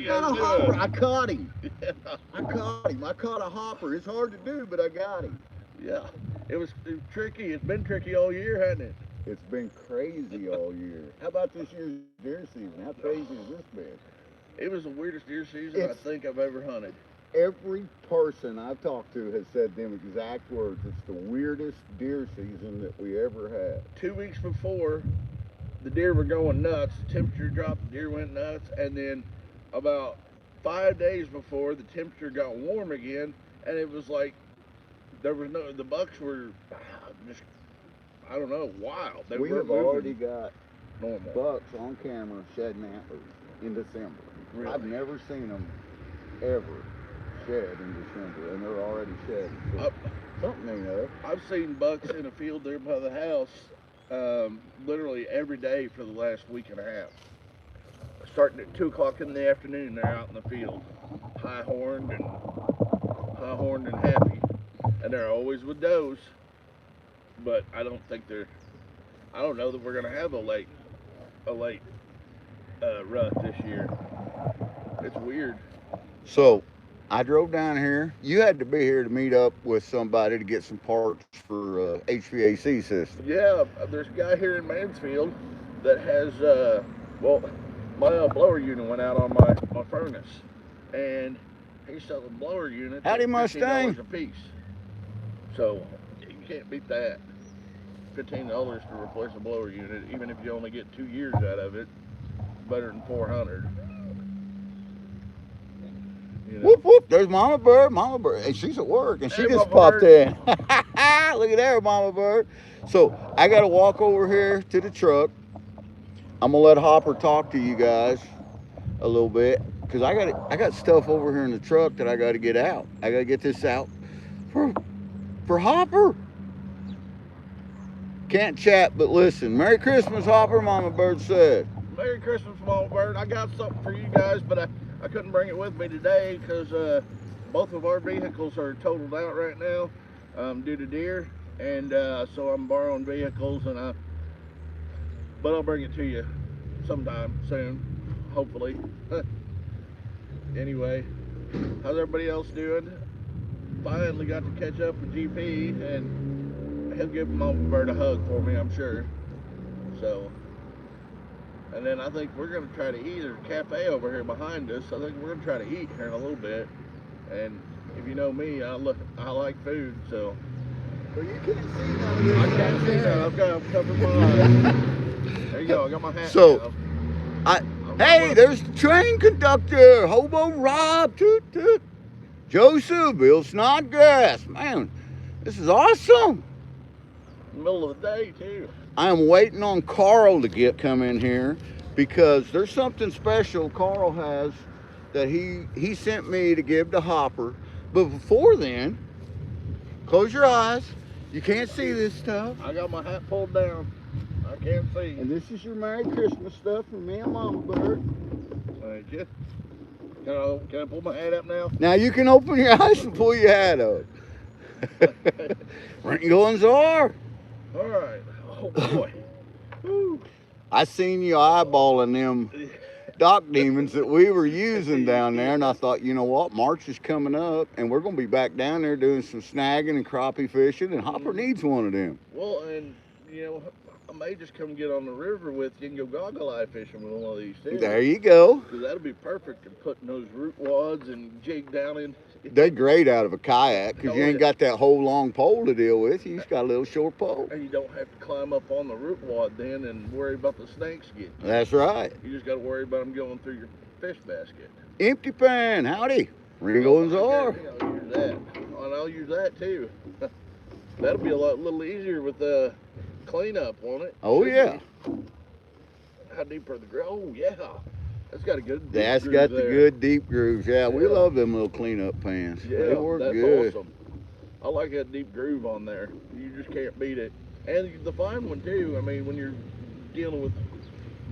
got a hopper. I caught him. I caught him. I caught a hopper. It's hard to do, but I got him. Yeah, it was tricky. It's been tricky all year, hasn't it? It's been crazy all year. How about this year's deer season? How crazy has this been? It was the weirdest deer season I It's think I've ever hunted. every person I've talked to has said them exact words. It's the weirdest deer season that we ever had. 2 weeks before, the deer were going nuts. The temperature dropped, the deer went nuts, and then about 5 days before, the temperature got warm again, and it was like there was no. The bucks were just, I don't know, wild. They We were have already moving got normal. bucks on camera shedding antlers in December. Really? I've never seen them ever shed in December, and they're already shedding. So something ain't up. I've seen bucks in a field there by the house, literally every day for the last week and a half. Starting at 2 o'clock in the afternoon, they're out in the field, high horned and happy, and they're always with does. But I don't think they're. I don't know that we're gonna have a late rut this year. It's weird. So I drove down here. You had to be here to meet up with somebody to get some parts for HVAC system. Yeah, there's a guy here in Mansfield that has well, my blower unit went out on my furnace, and he's selling blower units Howdy, at Mustang. $15 a piece. So you can't beat that. $15 to replace a blower unit, even if you only get 2 years out of it, better than 400. You know? Whoop whoop! There's Mama Bird. Mama Bird, and she's at work, and she Hey, just Mama popped Bird. in. Look at there, Mama Bird. So I got to walk over here to the truck. I'm gonna let Hopper talk to you guys a little bit because I got stuff over here in the truck that I got to get out. I got to get this out for Hopper. Can't chat, but listen. Merry Christmas, Hopper. Mama Bird said. Merry Christmas, Small Bird. I got something for you guys, but I couldn't bring it with me today because both of our vehicles are totaled out right now due to deer, and so I'm borrowing vehicles, but I'll bring it to you sometime soon, hopefully. Anyway, how's everybody else doing? Finally got to catch up with GP, and he'll give Mama Bird a hug for me, I'm sure. So, and then I think we're going to try to eat. There's a cafe over here behind us. I think we're going to try to eat here in a little bit. And if you know me, I like food, so. Well, you can't see none of this. I can't see that. I've covered my eyes. There you go. I got my hat. So, now. Hey, there's the train conductor, Hobo Rob, toot toot. Joseph, Bill Snodgrass. Man, this is awesome. Middle of the day, too. I am waiting on Carl to come in here because there's something special Carl has that he sent me to give to Hopper. But before then, close your eyes. You can't see this stuff. I got my hat pulled down. I can't see. And this is your Merry Christmas stuff from me and Mama Bird. Thank you. Can I pull my hat up now? Now you can open your eyes and pull your hat up. Wrinkles are. All right. Oh, boy. Woo. I seen you eyeballing them dock demons that we were using down there, and I thought, you know what, March is coming up, and we're going to be back down there doing some snagging and crappie fishing, and Hopper needs one of them. Well, and, I may just come get on the river with you and go goggle eye fishing with one of these too. There you go. Because that'll be perfect in putting those root wads and jig down in. They're great out of a kayak because you ain't got that whole long pole to deal with. You just got a little short pole. And you don't have to climb up on the root wad then and worry about the snakes getting you. That's right. You just got to worry about them going through your fish basket. Empty pan, howdy. Ringo and Czar. I'll use that. And I'll use that too. That'll be a little easier with the cleanup, won't it? Oh, yeah. How deep are the grooves? Oh, yeah. That's got a good deep That's groove got the there. good deep grooves. Yeah, we Yeah. love them little cleanup pans. Yeah, They work that's good. awesome. I like that deep groove on there. You just can't beat it. And the fine one too. I mean, when you're dealing with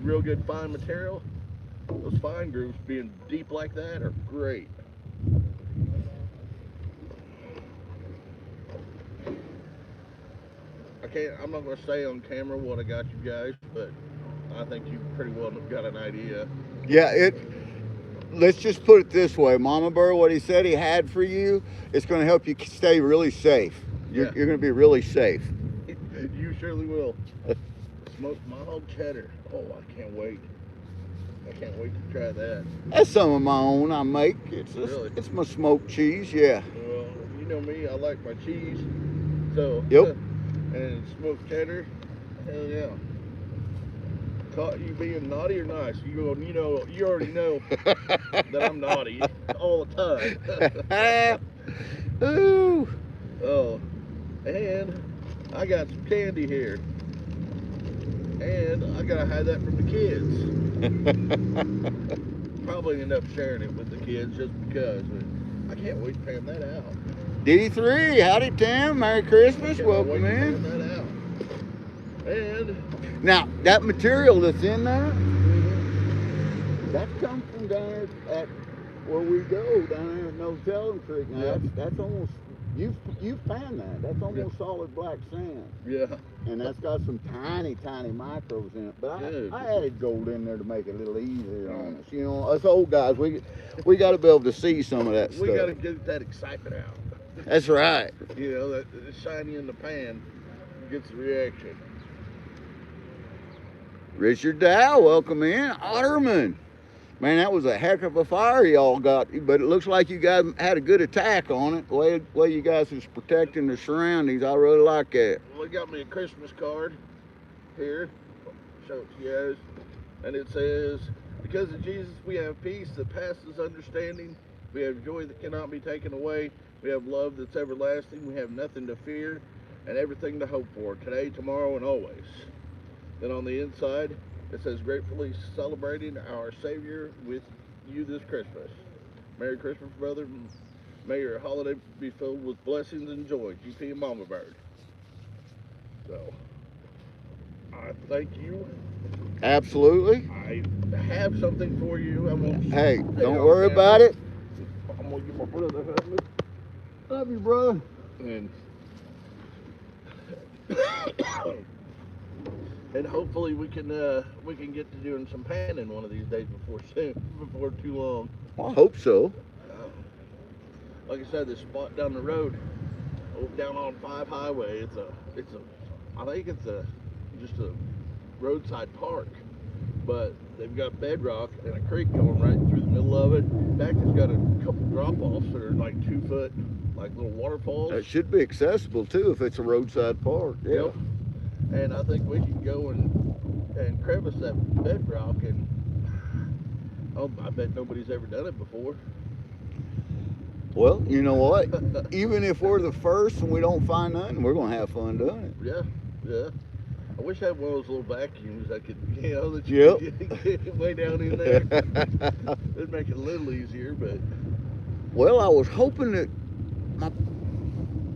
real good fine material, those fine grooves being deep like that are great. I'm not going to say on camera what I got you guys, but I think you pretty well got an idea. Yeah, let's just put it this way, Mama Bird, what he said he had for you, it's going to help you stay really safe. You're, Yeah. you're going to be really safe. You surely will. Smoked mild cheddar. Oh, I can't wait. I can't wait to try that. That's some of my own I make. Really? It's my smoked cheese, yeah. Well, you know me, I like my cheese. So, Yep. and smoked cheddar, hell yeah. Caught you being naughty or nice? You already know that I'm naughty all the time. Ooh. Oh, and I got some candy here, and I gotta hide that from the kids. Probably end up sharing it with the kids just because, but I can't wait to pan that out. D3, howdy Tim, Merry Christmas, Can't welcome wait to in. pan that out. And Now, that material that's in there, that's come from down at where we go, down there at No Telling Creek. Now, Yeah. that's almost, you've found that. That's almost solid black sand. yeah, And that's got some tiny, tiny microbes in it. But Good. I added gold in there to make it a little easier on us. You know, us old guys, we got to be able to see some of that we stuff. got to get that excitement out. That's right. You know, that shiny in the pan gets the reaction. Richard Dow, welcome in. Otterman. Man, that was a heck of a fire y'all got, but it looks like you guys had a good attack on it. The way you guys was protecting the surroundings, I really like that. Well, they got me a Christmas card here. Show it to you guys. And it says, because of Jesus, we have peace that passes understanding. We have joy that cannot be taken away. We have love that's everlasting. We have nothing to fear and everything to hope for, today, tomorrow, and always. Then on the inside, it says, gratefully celebrating our Savior with you this Christmas. Merry Christmas, brother. May your holiday be filled with blessings and joy. GP and Mama Bird. So, I thank you. Absolutely. I have something for you. I won't. Hey, don't worry about it. I'm gonna get my brother a hug. Love you, brother. And and hopefully we can get to doing some panning one of these days before too long. I hope so. Like I said, this spot down the road, down on 5 Highway, I think it's just a roadside park, but they've got bedrock and a creek going right through the middle of it. In fact, it's got a couple drop-offs that are like 2 foot, like little waterfalls. It should be accessible too if it's a roadside park. Yeah. Yep. And I think we can go and crevice that bedrock, and I bet nobody's ever done it before. Well, you know what? Even if we're the first and we don't find nothing, we're gonna have fun doing it. Yeah. I wish I had one of those little vacuums I could, that Yep. you could get way down in there. It'd make it a little easier, but. Well, I was hoping that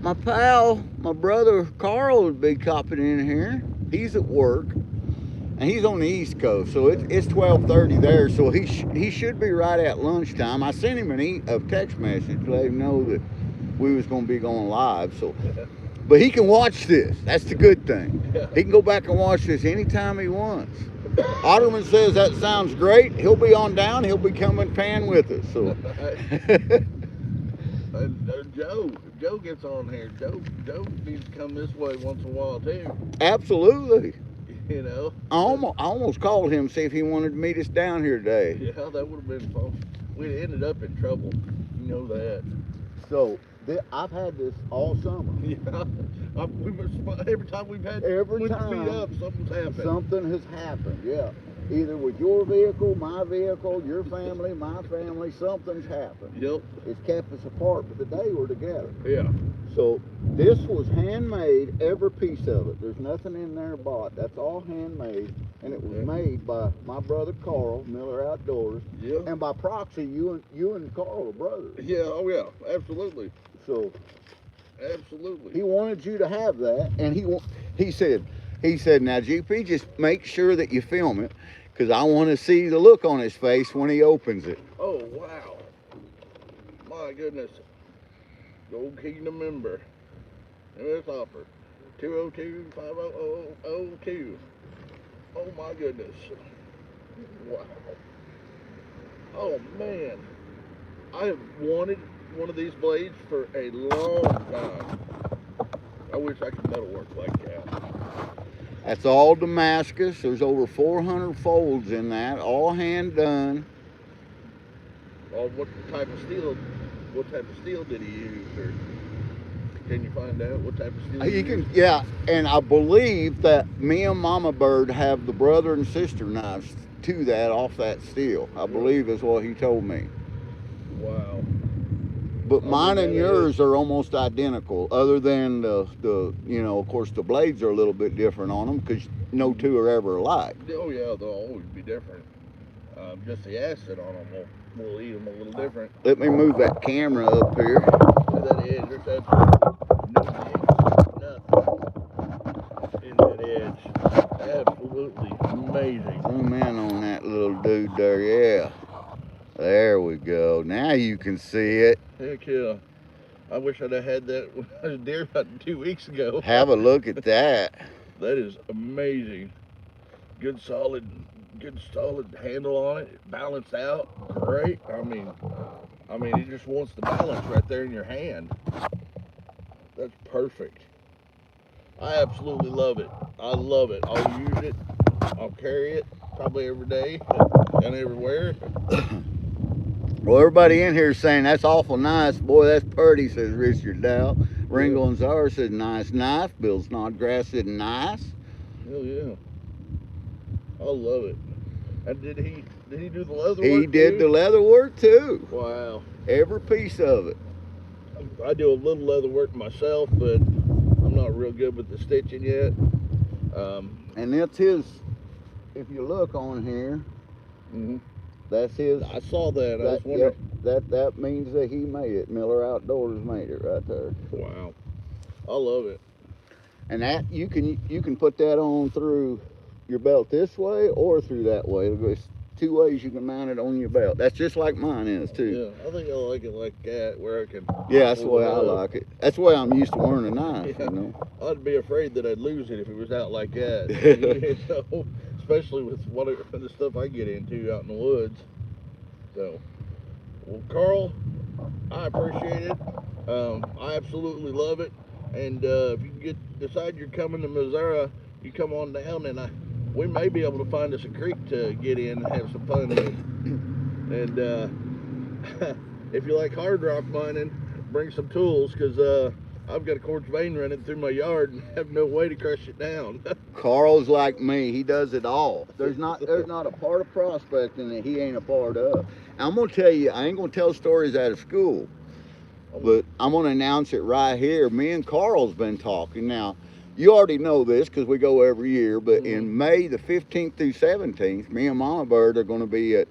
my pal, my brother Carl, would be copping in here. He's at work, and he's on the East Coast, so it's 12:30 there. So he should be right at lunchtime. I sent him a text message to let him know that we was going to be going live. So, but he can watch this. That's the good thing. He can go back and watch this anytime he wants. Otterman says that sounds great. He'll be on down. He'll be coming pan with us. So. Joe gets on here. Joe needs to come this way once in a while too. Absolutely. You know. I almost called him to see if he wanted to meet us down here today. Yeah, that would have been fun. We'd ended up in trouble. You know that. So I've had this all summer. Yeah. Every time we've had Every went time to meet up, something's happened. Something has happened. Yeah. Either with your vehicle, my vehicle, your family, my family, something's happened. Yep. It's kept us apart, but today we're together. Yeah. So this was handmade, every piece of it. There's nothing in there bought. That's all handmade, and it was made by my brother Carl, Miller Outdoors. Yeah. And by proxy, you and Carl are brothers. Yeah. Oh yeah. Absolutely. So Absolutely. he wanted you to have that, and he said, now GP, just make sure that you film it, because I want to see the look on his face when he opens it. Oh wow. My goodness. Gold Kingdom member. U.S. Hopper. 202-50002. Oh my goodness. Wow. Oh man, I have wanted one of these blades for a long time. I wish I could metalwork like that. That's all Damascus. There's over 400 folds in that, all hand done. Or what type of steel? What type of steel did he use, or can you find out what type of steel he You can, used? yeah, and I believe that me and Mama Bird have the brother and sister knives to that off that steel. I Really? believe is what he told me. Wow. But I mean mine and that is. yours are almost identical, other than the of course the blades are a little bit different on them because no two are ever alike. Oh yeah, they'll always be different. Just the acid on them will eat them a little different. Let me move that camera up here. Look at that edge. There's absolutely no nothing in that edge. Absolutely amazing. Zoom in on that little dude there. Yeah, there we go. Now you can see it. Heck yeah. I wish I'd have had that when I was deer hunting 2 weeks ago. Have a look at that. That is amazing. Good solid handle on it. Balanced out. Great. I mean, it just wants the balance right there in your hand. That's perfect. I absolutely love it. I love it. I'll use it. I'll carry it probably every day and everywhere. Well, everybody in here is saying that's awful nice. Boy, that's pretty, says Richard Dow. Ringo Yeah. and Czar said nice knife. Bill Snodgrass said nice. Hell yeah. I love it. And did he do the leather He work did too? the leather work too. Wow. Every piece of it. I do a little leather work myself, but I'm not real good with the stitching yet. And that's his, if you look on here, Mm-hmm. that's his. I saw that. I was That, wondering. yep, that means that he made it. Miller Outdoors made it right there. Wow. I love it. And that you can put that on through your belt this way or through that way. There's two ways you can mount it on your belt. That's just like mine is too. Yeah, I think I like it like that, where I can. Yeah, that's the pull way it I up. like it. That's the way I'm used to wearing a knife, Yeah. you know. I'd be afraid that I'd lose it if it was out like that. You know, especially with the stuff I get into out in the woods. So, well, Carl, I appreciate it. I absolutely love it. And if you decide you're coming to Missouri, you come on down, and we may be able to find us a creek to get in and have some fun in. And if you like hard rock mining, bring some tools, because I've got a quartz vein running through my yard and have no way to crush it down. Carl's like me. He does it all. There's not a part of prospecting that he ain't a part of. I'm gonna tell you, I ain't gonna tell stories out of school, but I'm gonna announce it right here. Me and Carl's been talking. Now, you already know this because we go every year, but in May the 15th through 17th, me and Mama Bird are gonna be at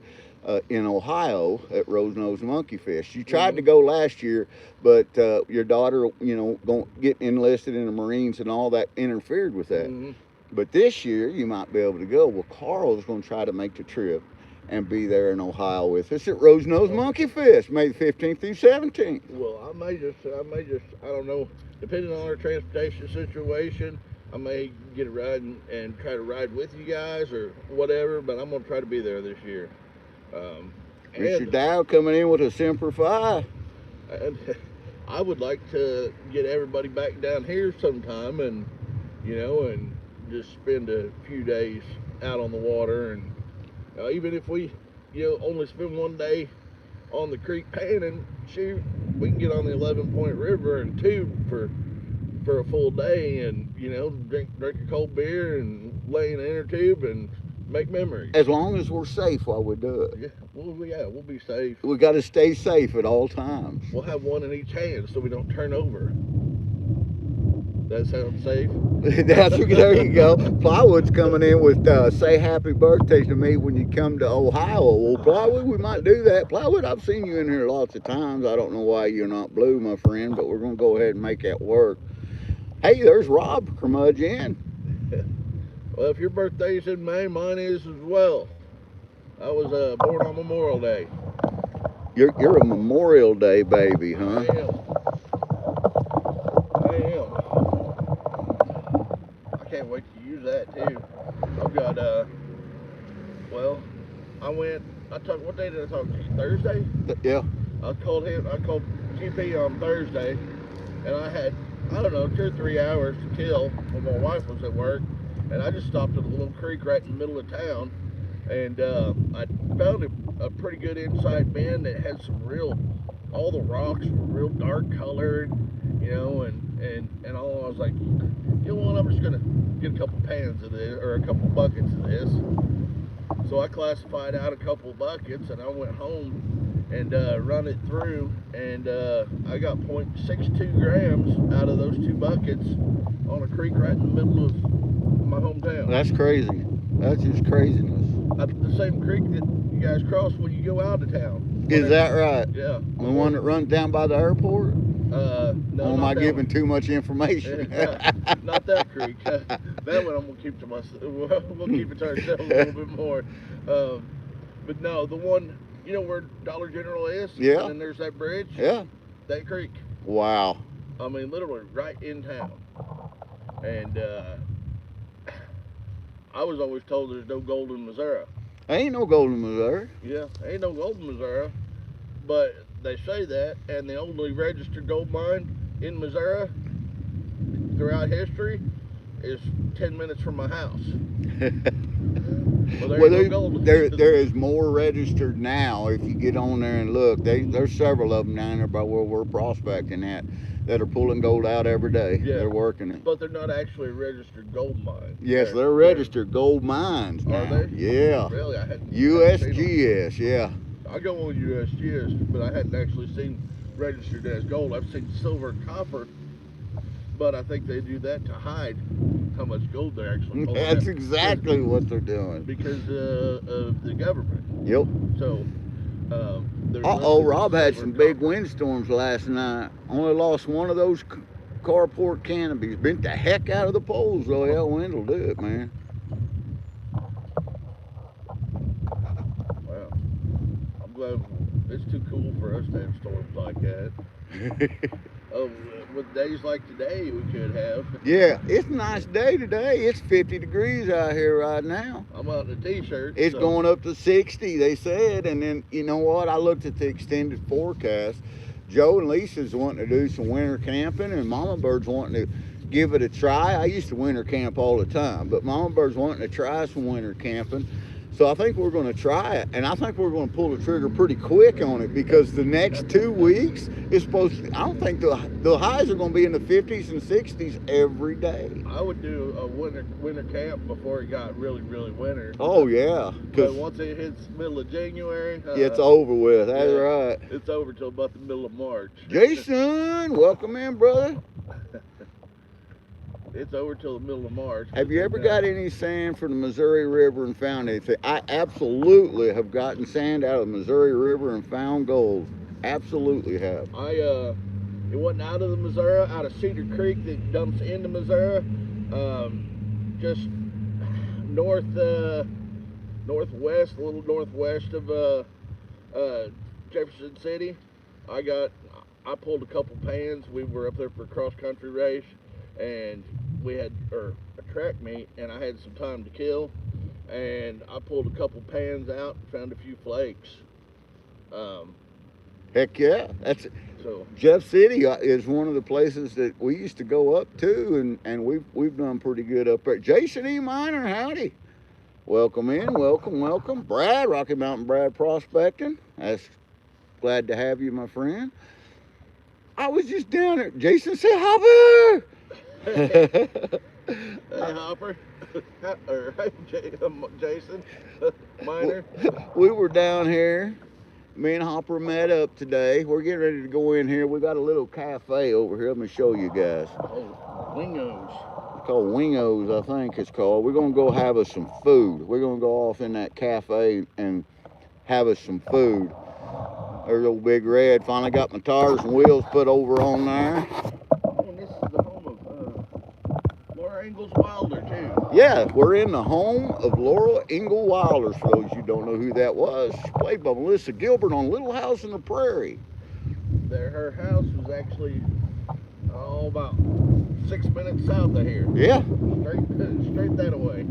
in Ohio at Rose Nose Monkey Fish. You tried to go last year, but your daughter, going get enlisted in the Marines and all that interfered with that. But this year, you might be able to go. Well, Carl's going to try to make the trip and be there in Ohio with us at Rose Nose Monkey Fish, May 15th through 17th. Well, I may just, I don't know, depending on our transportation situation, I may get a ride and try to ride with you guys or whatever, but I'm going to try to be there this year. Mr. Dow coming in with a Semper Fi. And I would like to get everybody back down here sometime and just spend a few days out on the water. And even if we, only spend one day on the creek panning, shoot, we can get on the 11-point river and tube for a full day and, drink a cold beer and lay in an inner tube and make memories. As long as we're safe while we do it. Yeah, we'll be safe. We got to stay safe at all times. We'll have one in each hand so we don't turn over. That sounds safe. There you go. Plywood's coming in with say happy birthday to me when you come to Ohio. Well, Plywood, we might do that. Plywood, I've seen you in here lots of times. I don't know why you're not blue, my friend, but we're going to go ahead and make that work. Hey, there's Rob Curmudgeon. Well, if your birthday's in May, mine is as well. I was born on Memorial Day. You're a Memorial Day baby, huh? I am. I can't wait to use that too. I've got I went. What day did I talk to you? Thursday. Yeah. I called him. I called GP on Thursday, and I had, I don't know, 2 or 3 hours to kill when my wife was at work, and I just stopped at a little creek right in the middle of town, and I found a pretty good inside bend that had some real, all the rocks were real dark colored, you know, and all. I was like, you know what, I'm just gonna get a couple pans of this or a couple buckets of this. So I classified out a couple buckets, and I went home and run it through, and I got 0.62 grams out of those 2 buckets on a creek right in the middle of my hometown. That's crazy. That's just craziness. The same creek that you guys cross when you go out of town. Is that right? Yeah. The one that runs down by the airport? No. Or am I giving too much information? Not that creek. That one I'm gonna keep to myself. We'll keep it to ourselves a little bit more. But no, the one, you know where Dollar General is? Yeah. And then there's that bridge. Yeah. That creek. Wow. I mean, literally right in town. And I was always told there's no gold in Missouri. Ain't no gold in Missouri. Yeah, ain't no gold in Missouri. But they say that, and the only registered gold mine in Missouri throughout history is 10 minutes from my house. Well, there is more registered now. If you get on there and look, there's several of them down there by where we're prospecting at that are pulling gold out every day. Yeah. They're working it. But they're not actually a registered gold mine. Yes, they're registered gold mines now. Are they? Yeah. Really? I hadn't. USGS, yeah. I go on USGS, but I hadn't actually seen registered as gold. I've seen silver and copper, but I think they do that to hide how much gold they're actually pulling. That's exactly what they're doing. Because of the government. Yep. So, Rob had some big windstorms last night. Only lost one of those carport canopies. Bent the heck out of the poles, though. Yeah, wind will do it, man. Wow. I'm glad it's too cool for us to have storms like that. With days like today, we could have. Yeah, it's a nice day today. It's 50 degrees out here right now. I'm out in a t-shirt. It's going up to 60, they said. And then, you know what? I looked at the extended forecast. Joe and Lisa's wanting to do some winter camping, and Mama Bird's wanting to give it a try. I used to winter camp all the time, but Mama Bird's wanting to try some winter camping. So I think we're going to try it, and I think we're going to pull the trigger pretty quick on it, because the next 2 weeks is supposed to, I don't think the highs are going to be in the 50s and 60s every day. I would do a winter camp before it got really, really winter. Oh, yeah. But once it hits middle of January, it's over with. That's right. It's over till about the middle of March. Jason, welcome in, brother. It's over till the middle of March. Have you ever got any sand from the Missouri River and found anything? I absolutely have gotten sand out of the Missouri River and found gold. Absolutely have. It wasn't out of the Missouri, out of Cedar Creek that dumps into Missouri. Just northwest, a little northwest of Jefferson City. I pulled a couple pans. We were up there for a cross country race, and we had a track meet, and I had some time to kill, and I pulled a couple pans out and found a few flakes. Heck yeah, Jeff City is one of the places that we used to go up to, and we've done pretty good up there. Jason E. Miner, howdy. Welcome in, welcome. Brad, Rocky Mountain Brad Prospecting. That's glad to have you, my friend. I was just down there. Jason, say Hopper. Hey, Hopper. Or Jason Miner. We were down here. Me and Hopper met up today. We're getting ready to go in here. We got a little cafe over here. Let me show you guys. Oh, Wingo's. It's called Wingo's, I think it's called. We're going to go have us some food. We're going to go off in that cafe and have us some food. There's old Big Red. Finally got my tires and wheels put over on there. And this is the home of Laura Ingalls Wilder, too. Yeah, we're in the home of Laura Ingalls Wilder. For those who don't know who that was, she played by Melissa Gilbert on Little House on the Prairie. Her house was actually about 6 minutes south of here. Yeah. Straight that away.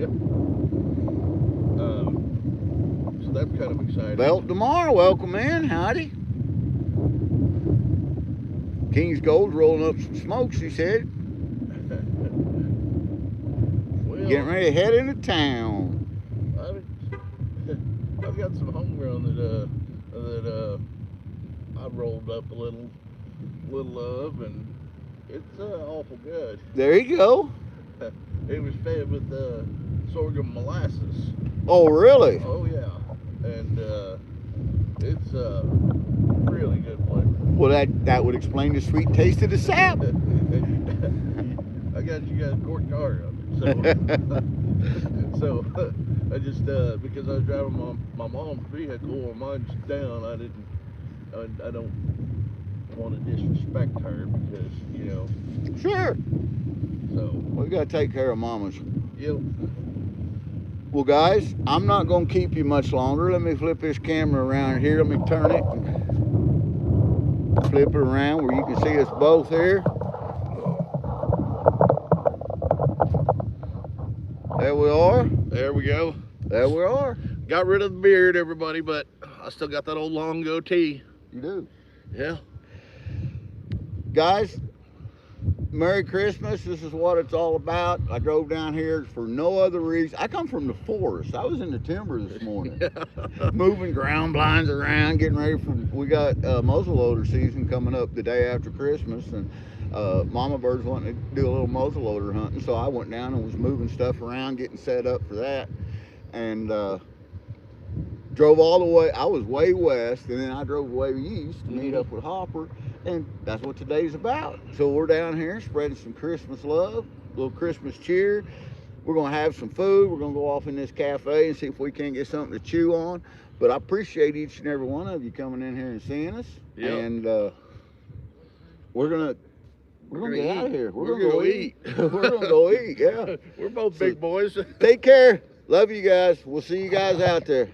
So that's kind of exciting. Belt tomorrow, welcome in, howdy. King's Gold's rolling up some smokes, he said. Well, Getting ready to head into town. I've got some homegrown that I rolled up a little of, and it's awful good. There you go. It was fed with sorghum molasses. Oh, really? Oh yeah, and it's really good flavor. Well, that would explain the sweet taste of the sap. I got you guys corked car up, so I just because I was driving my mom's vehicle and mine's down, I don't want to disrespect her because Sure. so We got to take care of mamas. yep. Well, guys, I'm not going to keep you much longer. Let me flip this camera around here. Let me turn it and flip it around where you can see us both here. There we are. There we go. There we are. Got rid of the beard, everybody, but I still got that old long goatee. You do. Yeah. Guys, Merry Christmas. This is what it's all about. I drove down here for no other reason. I come from the forest. I was in the timber this morning. Moving ground blinds around, getting ready for, we got muzzleloader season coming up the day after Christmas, and Mama Bird's wanting to do a little muzzleloader hunting, so I went down and was moving stuff around, getting set up for that, and drove all the way. I was way west, and then I drove way east to meet up with Hopper, and that's what today's about. So we're down here spreading some Christmas love, a little Christmas cheer. We're gonna have some food. We're gonna go off in this cafe and see if we can't get something to chew on. But I appreciate each and every one of you coming in here and seeing us. Yep. And we're gonna get out of here. We're gonna go eat. We're gonna go eat. Yeah. We're both big boys. Take care. Love you guys. We'll see you guys out there.